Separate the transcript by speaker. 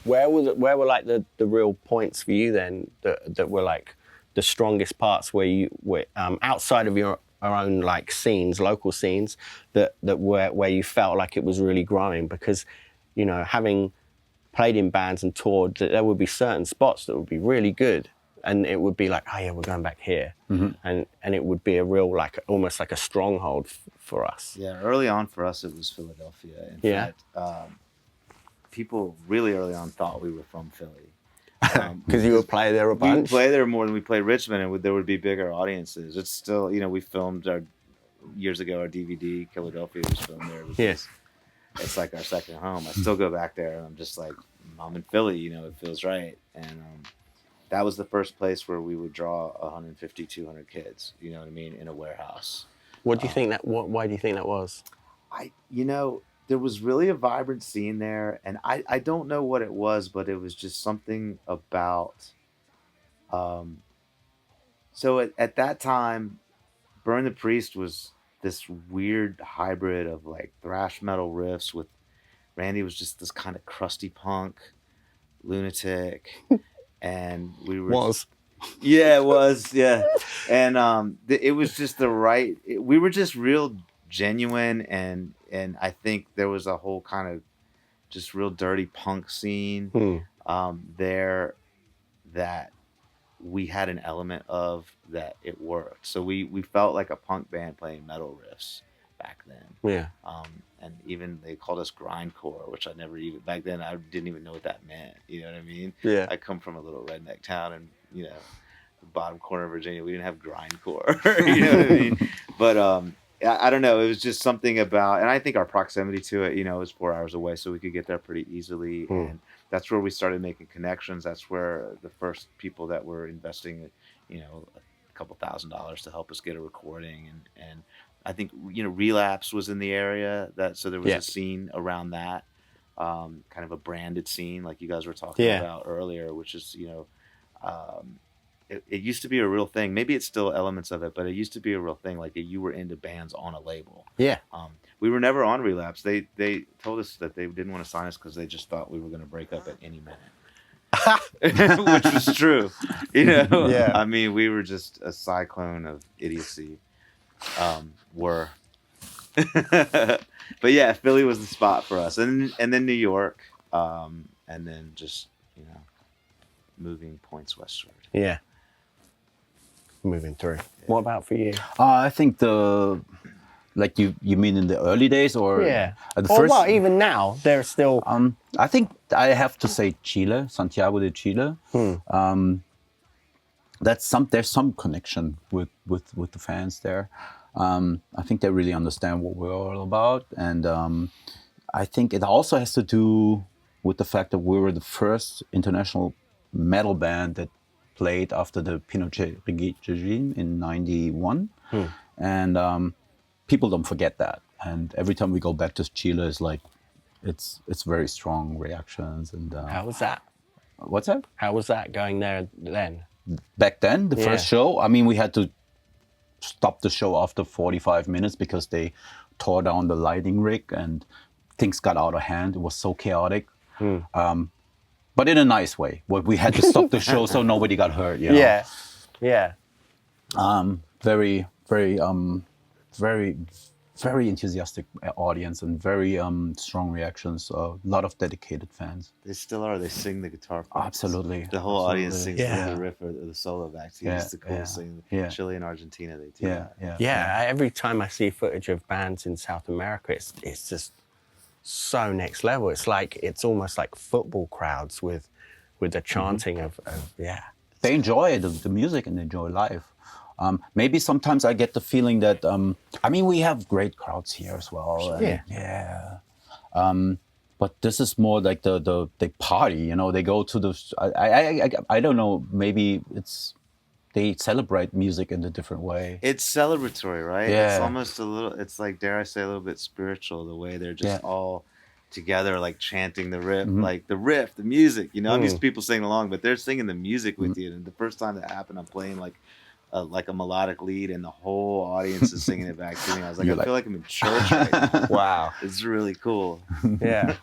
Speaker 1: Where were like the real points for you then that were like the strongest parts where you were outside of your own like scenes, local scenes that where you felt like it was really growing? Because, you know, having played in bands and toured, that there would be certain spots that would be really good, and it would be like, oh yeah, we're going back here, and it would be a real like almost like a stronghold for us.
Speaker 2: Yeah, early on for us it was Philadelphia. In fact, people really early on thought we were from Philly.
Speaker 1: Because you would play there a bunch?
Speaker 2: We play there more than we played Richmond, and there would be bigger audiences. It's still, you know, we filmed years ago our DVD, Philadelphia was filmed there.
Speaker 1: Yes.
Speaker 2: It's like our second home. I still go back there, and I'm just like, I'm in Philly, you know, it feels right. And that was the first place where we would draw 150, 200 kids, you know what I mean, in a warehouse.
Speaker 1: What do you think why do you think that was?
Speaker 2: You know, there was really a vibrant scene there, and I don't know what it was, but it was just something about. So at that time, Burn the Priest was this weird hybrid of like thrash metal riffs with Randy was just this kind of crusty punk lunatic, and we were yeah, it was, yeah, and it was just the right. We were just real genuine, and I think there was a whole kind of just real dirty punk scene there that we had an element of that it worked. So we felt like a punk band playing metal riffs back then.
Speaker 1: Yeah.
Speaker 2: And even they called us grindcore, which I never even back then I didn't even know what that meant. You know what I mean?
Speaker 1: Yeah.
Speaker 2: I come from a little redneck town, and you know, the bottom corner of Virginia, we didn't have grindcore. You know what I mean? But I don't know. It was just something about, and I think our proximity to it, you know, was 4 hours away, so we could get there pretty easily. And that's where we started making connections. That's where the first people that were investing, you know, a couple $1,000s to help us get a recording. And I think, you know, Relapse was in the area, so there was a scene around that, kind of a branded scene like you guys were talking about earlier, which is, you know, it used to be a real thing. Maybe it's still elements of it, but it used to be a real thing. Like you were into bands on a label.
Speaker 1: Yeah.
Speaker 2: We were never on Relapse. They told us that they didn't want to sign us because they just thought we were going to break up at any minute, which was true. You know. Yeah. I mean, we were just a cyclone of idiocy. But yeah, Philly was the spot for us, and then New York, and then just, you know, moving points westward.
Speaker 1: Yeah. Moving through. Yeah. What about for you?
Speaker 3: I think like you mean in the early days, or
Speaker 1: well, even now there's still.
Speaker 3: I think I have to say Chile, Santiago de Chile. There's some connection with the fans there. I think they really understand what we're all about, and I think it also has to do with the fact that we were the first international metal band that played after the Pinochet regime in '91, and people don't forget that. And every time we go back to Chile, it's like it's very strong reactions. And
Speaker 1: how was that?
Speaker 3: What's that?
Speaker 1: How was that going there then?
Speaker 3: Back then, the first show, I mean, we had to stop the show after 45 minutes because they tore down the lighting rig and things got out of hand. It was so chaotic. But in a nice way. We had to stop the show so nobody got hurt. You know?
Speaker 1: Yeah, yeah.
Speaker 3: Very, very, very enthusiastic audience and very strong reactions. A lot of dedicated fans.
Speaker 2: They still are. They sing the guitar parts.
Speaker 3: Absolutely.
Speaker 2: The whole audience sings the riff or the solo backs. It's the coolest thing. Chile and Argentina, they do that.
Speaker 1: Yeah. Every time I see footage of bands in South America, it's just so next level. It's like it's almost like football crowds with the chanting of
Speaker 3: They enjoy the music and they enjoy life. Maybe sometimes I get the feeling that I mean, we have great crowds here as well. But this is more like the party. You know, they go to the. I don't know. Maybe they celebrate music in a different way.
Speaker 2: It's celebratory, right?
Speaker 3: Yeah.
Speaker 2: It's almost a little. It's like, dare I say, a little bit spiritual. The way they're just all together, like chanting the riff, like the riff, the music. You know, I'm used to people singing along, but they're singing the music with you. And the first time that happened, I'm playing like a melodic lead, and the whole audience is singing it back to me. I was like, I feel like I'm in church right now.
Speaker 1: Wow.
Speaker 2: It's really cool.
Speaker 1: Yeah.